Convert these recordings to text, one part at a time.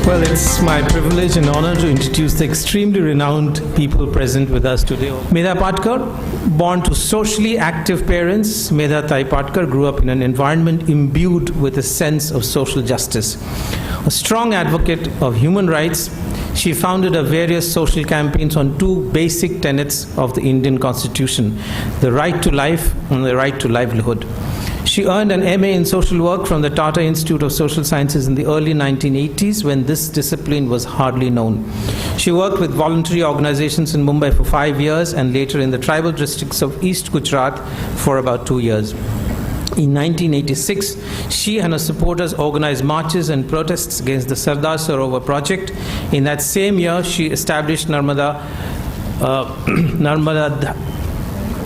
Well, it's my privilege and honor to introduce the extremely renowned people present with us today. Medha Patkar, born to socially active parents, Medha Patkar grew up in an environment imbued with a sense of social justice. A strong advocate of human rights, she founded various social campaigns on two basic tenets of the Indian Constitution, the right to life and the right to livelihood. She earned an MA in social work from the Tata Institute of Social Sciences in the early 1980s, when this discipline was hardly known. She worked with voluntary organizations in Mumbai for 5 years and later in the tribal districts of East Gujarat for about 2 years. In 1986, she and her supporters organized marches and protests against the Sardar Sarovar project. In that same year, she established Narmada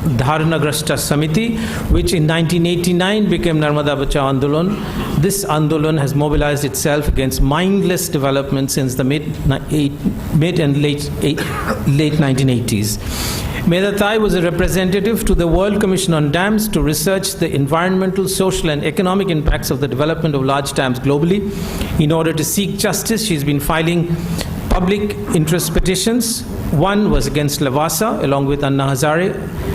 Dharanagrashta Samiti, which in 1989 became Narmada Bachao Andolan. This Andolan has mobilized itself against mindless development since the mid and late 1980s. Medha Thai was a representative to the World Commission on Dams to research the environmental, social and economic impacts of the development of large dams globally. In order to seek justice, she's been filing public interest petitions. One was against Lavasa, along with Anna Hazare,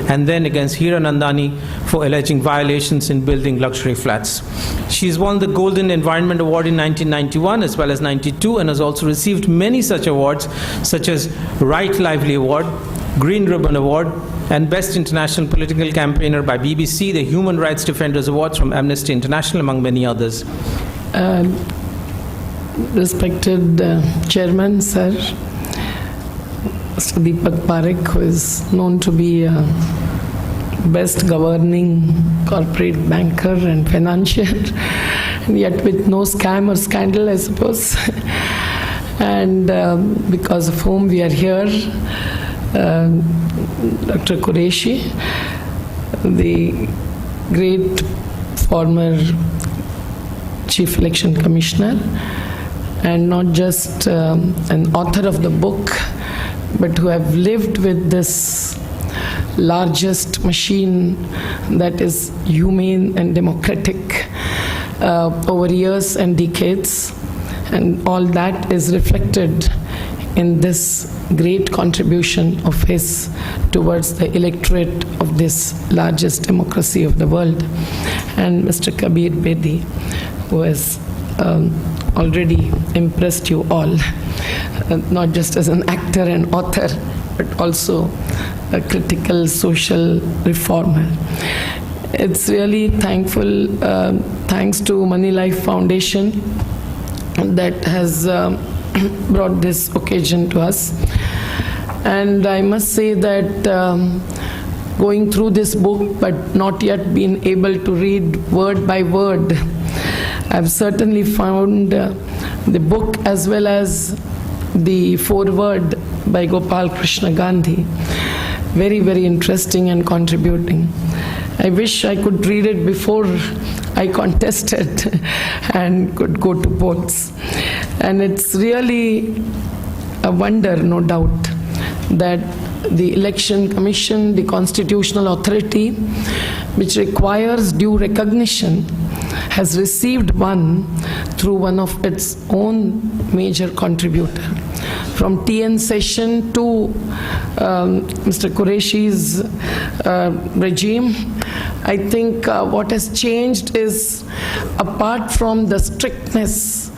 and then against Hiranandani for alleging violations in building luxury flats. She's won the Golden Environment Award in 1991 as well as 92, and has also received many such awards, such as Right Lively Award, Green Ribbon Award, and Best International Political Campaigner by BBC, the Human Rights Defenders Awards from Amnesty International, among many others. Respected Chairman, Sir, Mr. Deepak Parekh, who is known to be best governing corporate banker and financier, and yet with no scam or scandal, I suppose, and because of whom we are here, Dr. Quraishi, the great former Chief Election Commissioner, and not just an author of the book, but who have lived with this largest machine that is humane and democratic over years and decades. And all that is reflected in this great contribution of his towards the electorate of this largest democracy of the world. And Mr. Kabir Bedi, who has already impressed you all, not just as an actor and author, but also a critical social reformer. It's really thankful, thanks to Moneylife Foundation that has brought this occasion to us. And I must say that going through this book, but not yet been able to read word by word, I've certainly found the book as well as the foreword by Gopal Krishna Gandhi very, very interesting and contributing. I wish I could read it before I contested and could go to polls. And it's really a wonder, no doubt, that the Election Commission, the constitutional authority, which requires due recognition, has received one through one of its own major contributor. From TN session to Mr. Quraishi's regime, I think what has changed is, apart from the strictness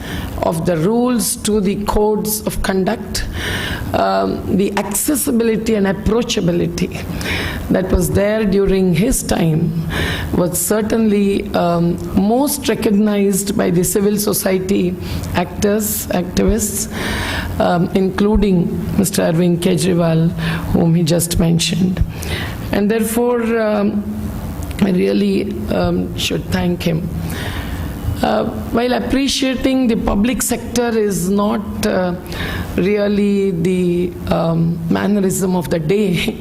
of the rules to the codes of conduct, the accessibility and approachability that was there during his time was certainly most recognized by the civil society actors, activists, including Mr. Arvind Kejriwal, whom he just mentioned. And therefore, I really should thank him. While appreciating the public sector is not really the mannerism of the day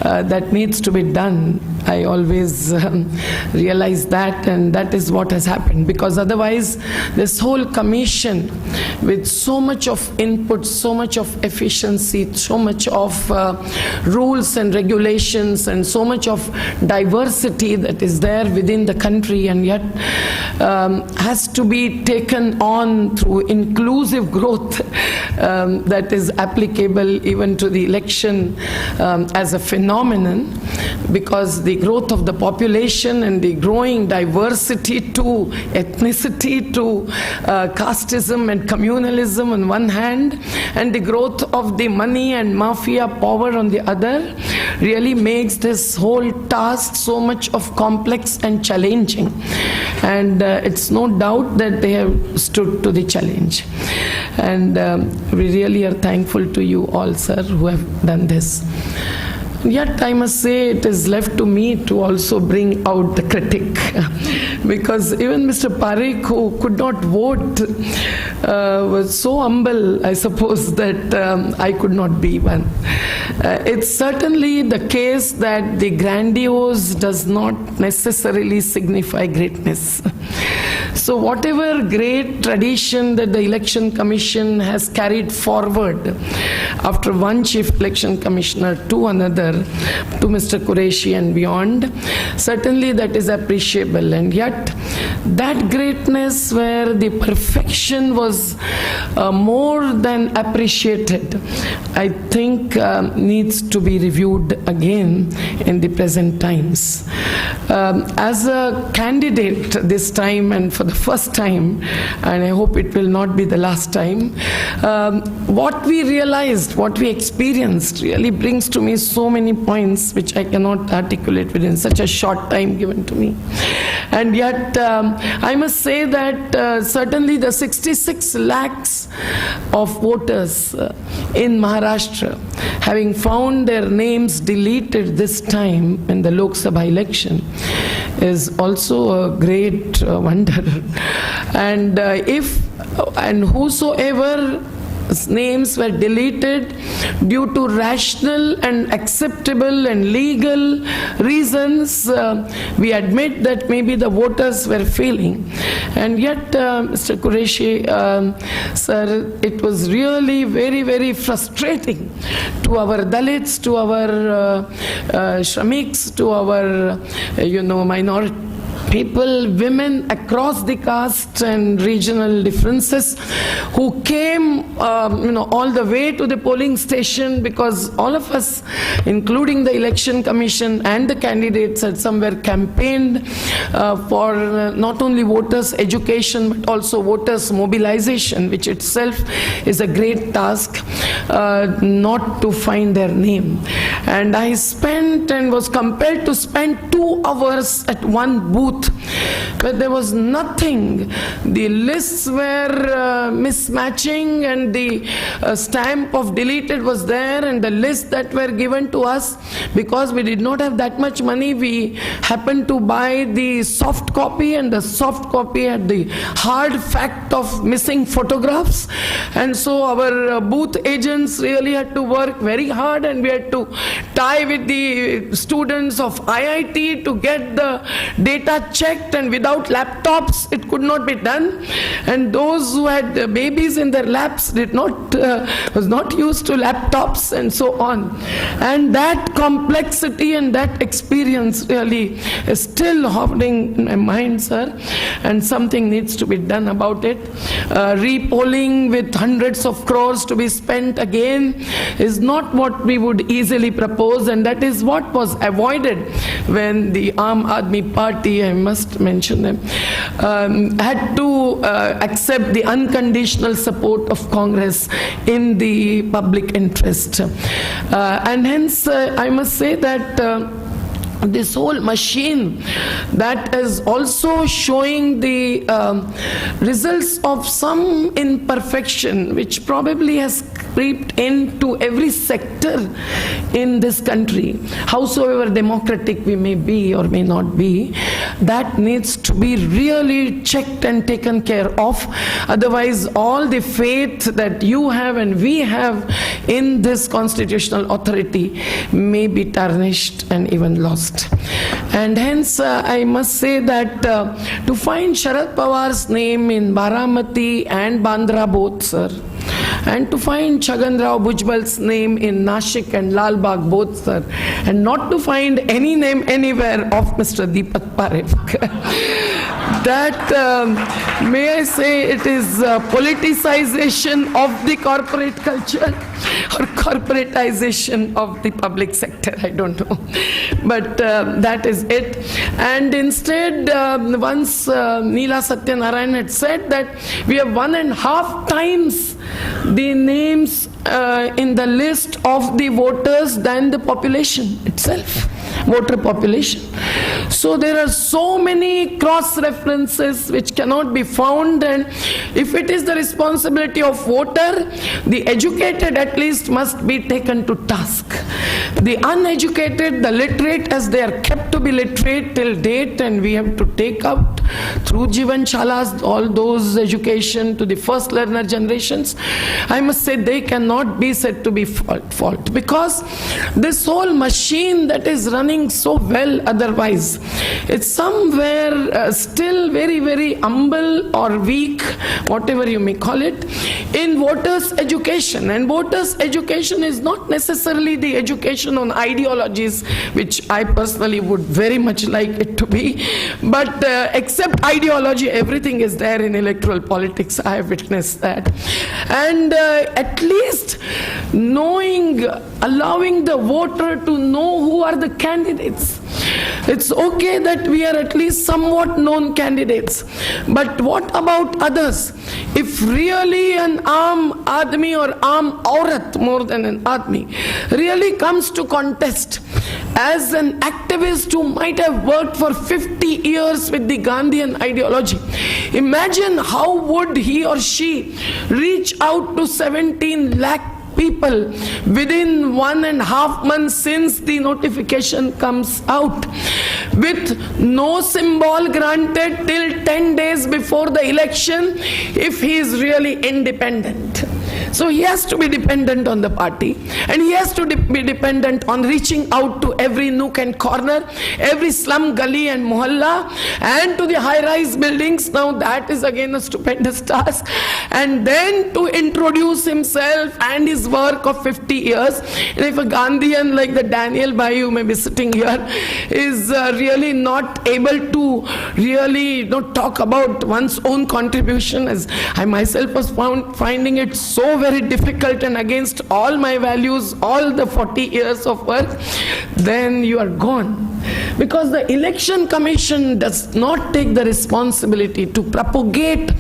that needs to be done, I always realize that, and that is what has happened, because otherwise this whole commission, with so much of input, so much of efficiency, so much of rules and regulations, and so much of diversity that is there within the country, and yet has to be taken on through inclusive growth that is applicable even to the election as a phenomenon, because the growth of the population and the growing diversity to ethnicity, to casteism and communalism on one hand, and the growth of the money and mafia power on the other, really makes this whole task so much of complex and challenging. And it's no doubt that they have stood to the challenge. And we really are thankful to you all, sir, who have done this. Yet I must say it is left to me to also bring out the critic, because even Mr. Parekh, who could not vote, was so humble, I suppose, that I could not be one. It's certainly the case that the grandiose does not necessarily signify greatness. So whatever great tradition that the Election Commission has carried forward after one Chief Election Commissioner to another, to Mr. Quraishi and beyond, certainly that is appreciable. And yet that greatness, where the perfection was more than appreciated, I think needs to be reviewed again in the present times. As a candidate this time, and for the first time, and I hope it will not be the last time, what we realized, what we experienced really brings to me so many points which I cannot articulate within such a short time given to me. And yet I must say that certainly the 66 lakhs of voters in Maharashtra, having found their names deleted this time in the Lok Sabha election, is also a great wonder. And whosoever names were deleted due to rational and acceptable and legal reasons, we admit that maybe the voters were failing. And yet, Mr. Quraishi, sir, it was really very, very frustrating to our Dalits, to our Shramiks, to our, minority people, women across the caste and regional differences, who came, all the way to the polling station, because all of us, including the Election Commission and the candidates, had somewhere campaigned for not only voters' education but also voters' mobilization, which itself is a great task, not to find their name. And I spent and was compelled to spend 2 hours at one booth where there was nothing. The lists were mismatching, and the stamp of deleted was there, and the lists that were given to us, because we did not have that much money, we happened to buy the soft copy, and the soft copy had the hard fact of missing photographs. And so our booth agents really had to work very hard, and we had to tie with the students of IIT to get the data checked, and without laptops it could not be done. And those who had babies in their laps was not used to laptops, and so on. And that complexity and that experience really is still hovering in my mind, sir, and something needs to be done about it. Repolling with hundreds of crores to be spent again is not what we would easily propose, and that is what was avoided when the Aam Admi Party, I must mention them, had to accept the unconditional support of Congress in the public interest. And hence I must say that this whole machine that is also showing the results of some imperfection, which probably has crept into every sector in this country, howsoever democratic we may be or may not be, that needs to be really checked and taken care of. Otherwise, all the faith that you have and we have in this constitutional authority may be tarnished and even lost. most. And hence, I must say that to find Sharad Pawar's name in Baramati and Bandra both, sir, and to find Chhagan Rao Bhujbal's name in Nashik and Lal Bagh both, sir, and not to find any name anywhere of Mr. Deepak Parekh. That, may I say, it is politicization of the corporate culture or corporatization of the public sector, I don't know. But that is it. And instead, once Neela Satyanarayan had said that we have 1.5 times the names in the list of the voters than the population itself, voter population. So there are so many cross references which cannot be found, and if it is the responsibility of voter, the educated at least must be taken to task. The uneducated, the literate, as they are kept to be literate till date, and we have to take out through Jivan Chalas all those education to the first learner generations, I must say they cannot be said to be fault, because this whole machine that is running so well otherwise, it's somewhere still very, very humble or weak, whatever you may call it, in voters' education. And voters' education is not necessarily the education on ideologies, which I personally would very much like it to be, but except ideology, everything is there in electoral politics. I have witnessed that. And at least knowing, allowing the voter to know who are the candidates. It's okay that we are at least somewhat known candidates, but what about others? If really an Aam Admi or Aam Aurat, more than an Admi, really comes to contest as an activist who might have worked for 50 years with the Gandhian ideology, imagine how would he or she reach out to 17 lakh people within 1.5 months since the notification comes out, with no symbol granted till 10 days before the election, if he is really independent. So he has to be dependent on the party, and he has to be dependent on reaching out to every nook and corner, every slum, gully and mohalla, and to the high-rise buildings. Now that is again a stupendous task. And then to introduce himself and his work of 50 years. And if a Gandhian like the Daniel Bhai who may be sitting here is really not able to really talk about one's own contribution, as I myself was finding it so very difficult and against all my values, all the 40 years of work, then you are gone. Because the Election Commission does not take the responsibility to propagate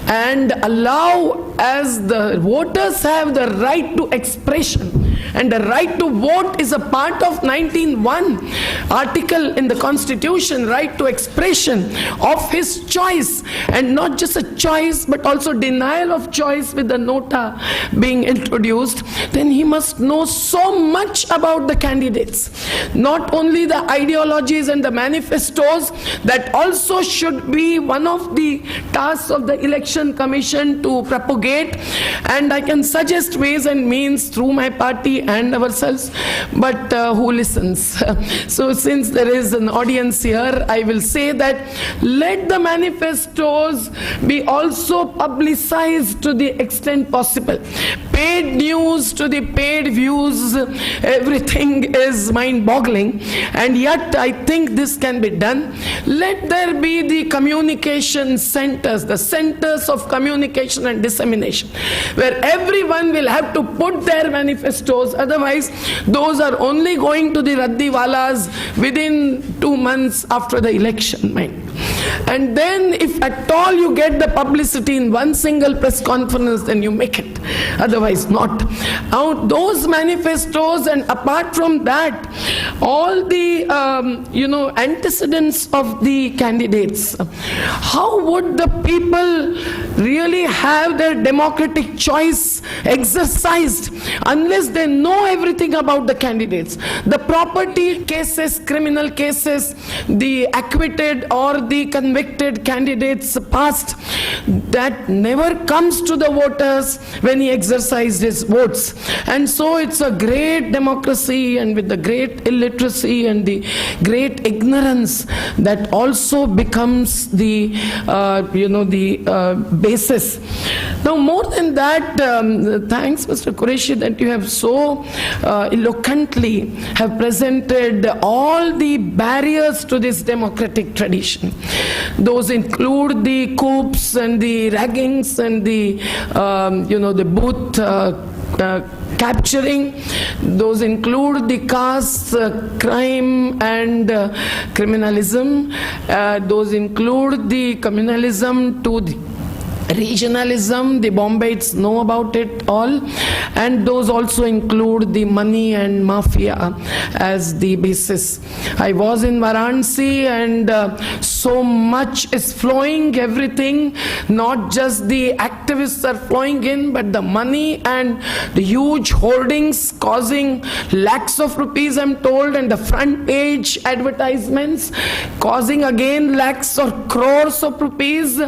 and allow, as the voters have the right to expression, and the right to vote is a part of 19(1) article in the Constitution, right to expression of his choice, and not just a choice but also denial of choice with the nota being introduced, then he must know so much about the candidates, not only the ideologies and the manifestos. That also should be one of the tasks of the Election Commission to propagate, and I can suggest ways and means through my party and ourselves, but who listens? So since there is an audience here, I will say that let the manifestos be also publicized to the extent possible. Paid news to the paid views, everything is mind-boggling, and yet I think this can be done. Let there be the communication centers, the centers of communication and dissemination, where everyone will have to put their manifestos. Otherwise, those are only going to the Raddiwalas within 2 months after the election, mind. And then if at all you get the publicity in one single press conference, then you make it. Otherwise not. Now those manifestos, and apart from that, all the antecedents of the candidates, how would the people really have their democratic choice exercised unless they know everything about the candidates? The property cases, criminal cases, cases, the acquitted or the convicted candidates past, that never comes to the voters when he exercised his votes. And so it's a great democracy, and with the great illiteracy and the great ignorance, that also becomes the basis. Now, more than that, thanks, Mr. Quraishi, that you have so eloquently have presented all the barriers to this democratic tradition. Those include the coups and the raggings and the booth capturing. Those include the caste crime and criminalism. Those include the communalism to the regionalism. The Bombayites know about it all, and those also include the money and mafia as the basis. I was in Varanasi, and so much is flowing, everything, not just the activists are flowing in, but the money and the huge holdings causing lakhs of rupees, I'm told, and the front page advertisements causing again lakhs or crores of rupees.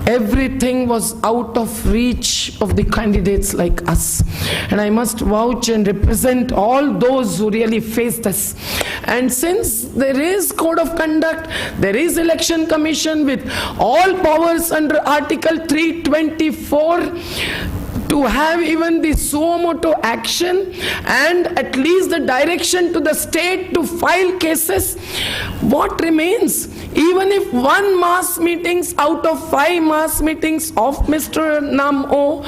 Everything was out of reach of the candidates like us. And I must vouch and represent all those who really faced us. And since there is code of conduct, there is election commission with all powers under Article 324, to have even the suo motu action and at least the direction to the state to file cases, what remains? Even if one mass meetings out of 5 mass meetings of Mr. Nam-O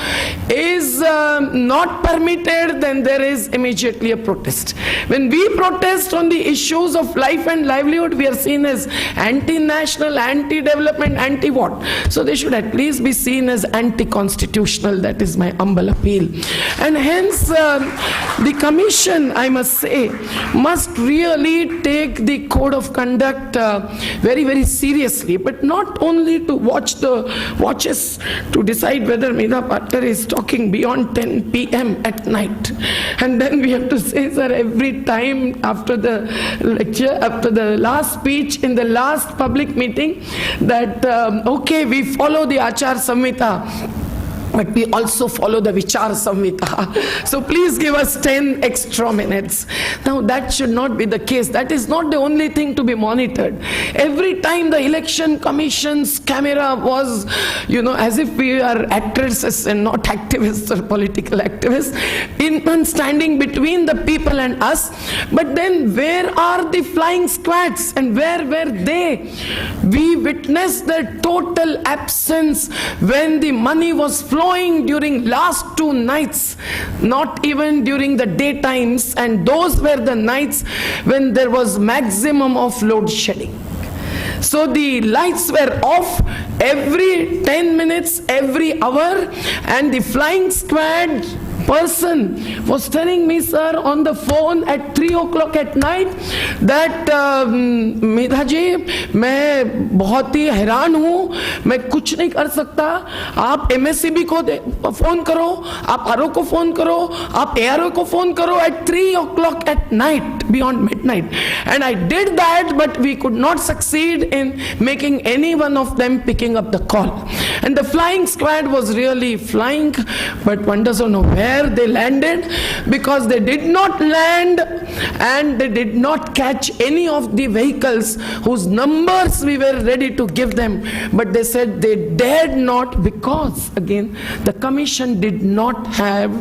is not permitted, then there is immediately a protest. When we protest on the issues of life and livelihood, we are seen as anti-national, anti-development, anti-what? So they should at least be seen as anti-constitutional. That is my humble appeal. And hence the commission, I must say, must really take the code of conduct very, very seriously, but not only to watch the watches to decide whether Medha Patkar is talking beyond 10 p.m. at night. And then we have to say, sir, every time after the lecture, after the last speech in the last public meeting, that okay, we follow the Achar Samhita, but we also follow the Vichar Samhita. So please give us 10 extra minutes. Now that should not be the case. That is not the only thing to be monitored. Every time the election commission's camera was, as if we are actresses and not activists or political activists, in standing between the people and us. But then where are the flying squads, and where were they? We witnessed the total absence when the money was flowing during last 2 nights, not even during the daytimes, and those were the nights when there was maximum of load shedding. So the lights were off every 10 minutes, every hour, and the flying squad person was telling me, sir, on the phone at 3 o'clock at night that मेधा जी, मैं बहुत ही हैरान हूँ, मैं कुछ नहीं कर सकता, आप MSCB को फोन करो, आप RO को फोन करो, आप ARO को फोन करो at 3 o'clock at night, beyond midnight. And I did that, but we could not succeed in making any one of them picking up the call. And the flying squad was really flying, but one doesn't know where they landed, because they did not land and they did not catch any of the vehicles whose numbers we were ready to give them. But they said they dared not, because again the commission did not have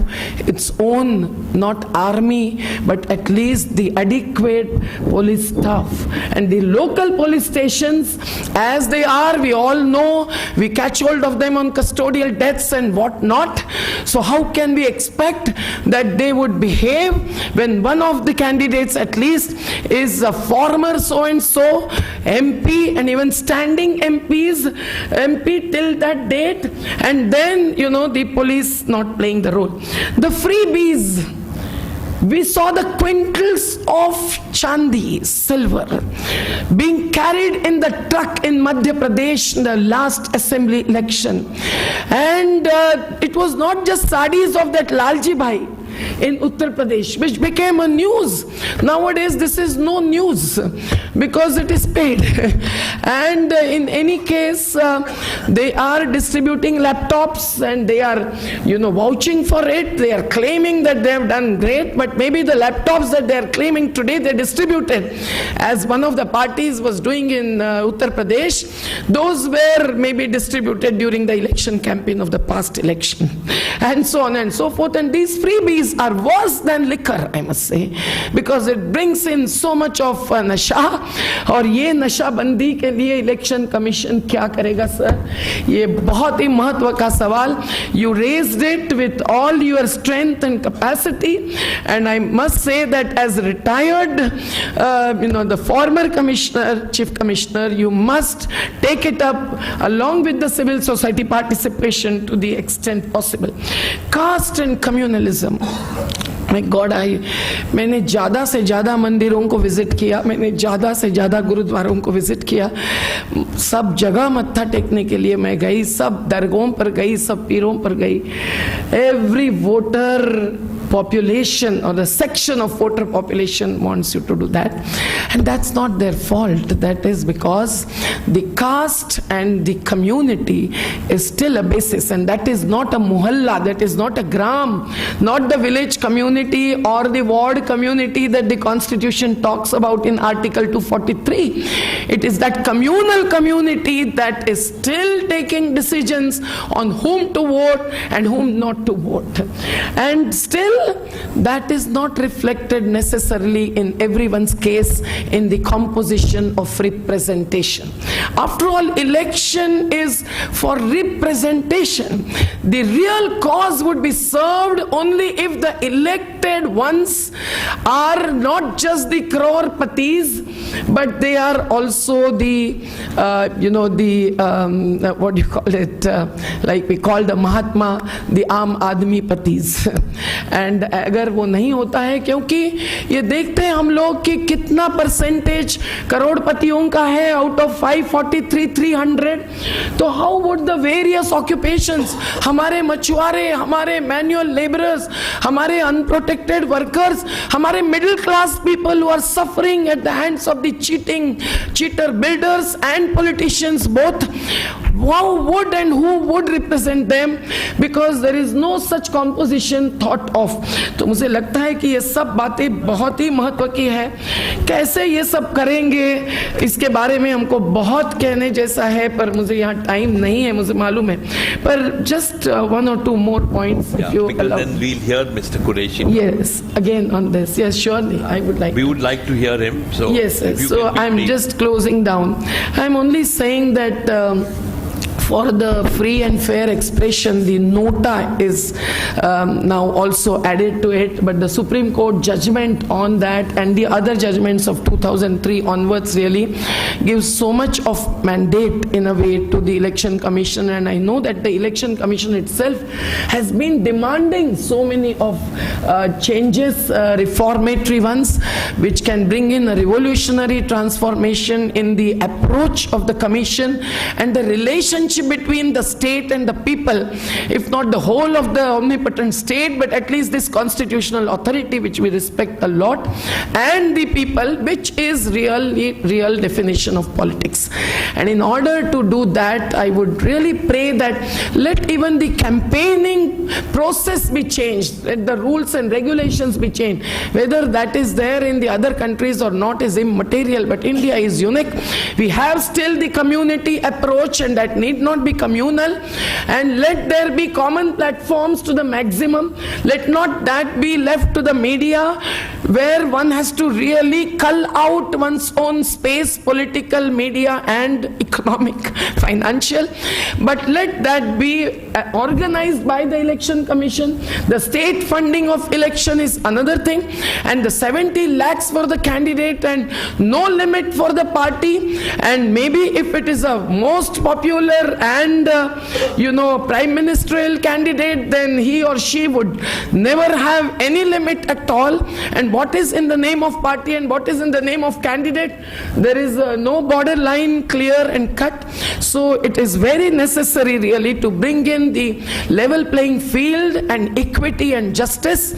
its own, not army, but at least the adequate police staff. And the local police stations, as they are, we all know, we catch hold of them on custodial deaths and what not. So how can we expect that they would behave when one of the candidates at least is a former so-and-so MP, and even standing MP till that date, and then the police not playing the role. The freebies, we saw the quintals of chandi, silver, being carried in the truck in Madhya Pradesh in the last assembly election. And it was not just sadis of that Lalji Bhai. in Uttar Pradesh, which became a news. Nowadays, this is no news because it is paid. And in any case, they are distributing laptops and they are, vouching for it. They are claiming that they have done great, but maybe the laptops that they are claiming today, they distributed, as one of the parties was doing in Uttar Pradesh, those were maybe distributed during the election campaign of the past election, and so on and so forth. And these freebies are worse than liquor, I must say, because it brings in so much of nasha. और ये नशा बंदी के लिए election commission क्या करेगा sir? ये बहुत ही महत्व का सवाल. You raised it with all your strength and capacity, and I must say that as retired, the former commissioner, chief commissioner, you must take it up along with the civil society participation to the extent possible. Caste and communalism. My God, मैंने ज़्यादा से ज़्यादा मंदिरों को visit किया, मैंने ज़्यादा से ज़्यादा गुरुद्वारों को विजिट किया, सब जगह मत्था टेकने के लिए मैं गई, सब दरगाहों पर गई, सब पीरों पर गई. Every voter population or the section of voter population wants you to do that, and that's not their fault. That is because the caste and the community is still a basis, and that is not a muhalla, that is not a gram, not the village community or the ward community that the constitution talks about in Article 243. It is that communal community that is still taking decisions on whom to vote and whom not to vote, and still that is not reflected necessarily in everyone's case in the composition of representation. After all, election is for representation. The real cause would be served only if the elected ones are not just the crore-patis, but they are also the, what do you call it, like we call the Mahatma, the Aam Admi Patis. And अगर वो नहीं होता है, क्योंकि ये देखते हैं हम लोग कि कितना परसेंटेज करोड़पतियों का है आउट ऑफ 543 300, तो how would the various occupations, हमारे मछुआरे, हमारे मैनुअल लेबरर्स, हमारे अनप्रोटेक्टेड वर्कर्स, हमारे middle class people who are suffering at the hands of the cheater builders and politicians both, how would and who would represent them, because there is no such composition thought of. तो मुझे लगता है कि ये सब बातें बहुत ही महत्व की है. कैसे ये सब करेंगे, इसके बारे में हमको बहुत कहने जैसा है, पर मुझे यहाँ टाइम नहीं है, मुझे मालूम है. पर just one or two more points, if you allow. Then we'll hear Mr. Quraishi. Yes, again on this. Yes, surely, I would like. We would like to hear him. So yes, so I'm just closing down. I'm only saying that for the free and fair expression, the nota is now also added to it, but the Supreme Court judgment on that and the other judgments of 2003 onwards really gives so much of mandate in a way to the Election Commission, and I know that the Election Commission itself has been demanding so many of changes, reformatory ones, which can bring in a revolutionary transformation in the approach of the Commission and the relationship between the state and the people, if not the whole of the omnipotent state, but at least this constitutional authority which we respect a lot, and the people, which is real definition of politics. And in order to do that, I would really pray that let even the campaigning process be changed, let the rules and regulations be changed. Whether that is there in the other countries or not is immaterial, but India is unique. We have still the community approach, and that need not be communal, and let there be common platforms to the maximum. Let not that be left to the media, where one has to really cull out one's own space, political, media and economic, financial, but let that be organized by the Election Commission. The state funding of election is another thing, and the 70 lakhs for the candidate and no limit for the party, and maybe if it is a most popular and prime ministerial candidate, then he or she would never have any limit at all. And what is in the name of party and what is in the name of candidate, there is no borderline clear and cut. So it is very necessary really to bring in the level playing field and equity and justice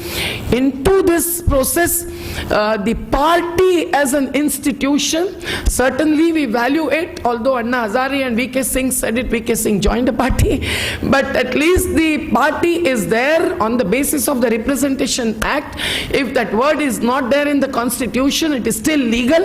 into this process. The party as an institution, certainly we value it, although Anna Hazare and VK Singh said it, VK Singh joined the party, but at least the party is there on the basis of the Representation Act. If that word is not there in the constitution, it is still legal.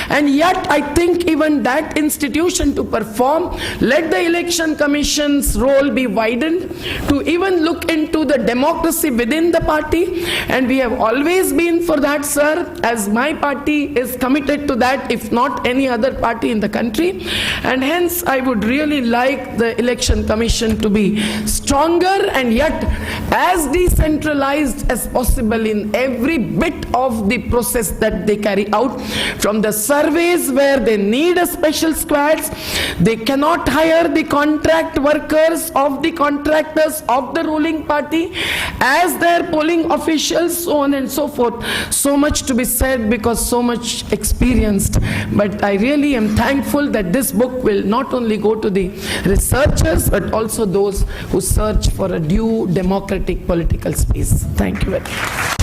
And yet I think even that institution to perform, let the election commission's role be widened to even look into the democracy within the party. And we have always been for that, sir, as my party is committed to that, if not any other party in the country. And hence I would really like the election commission to be stronger and yet as decentralized as possible in every bit of the process that they carry out. From the surveys where they need a special squads, they cannot hire the contract workers of the contractors of the ruling party as their polling officials, so on and so forth. So much to be said because so much experienced. But I really am thankful that this book will not only go to the researchers but also those who search for a due democratic political space. Thank you very much.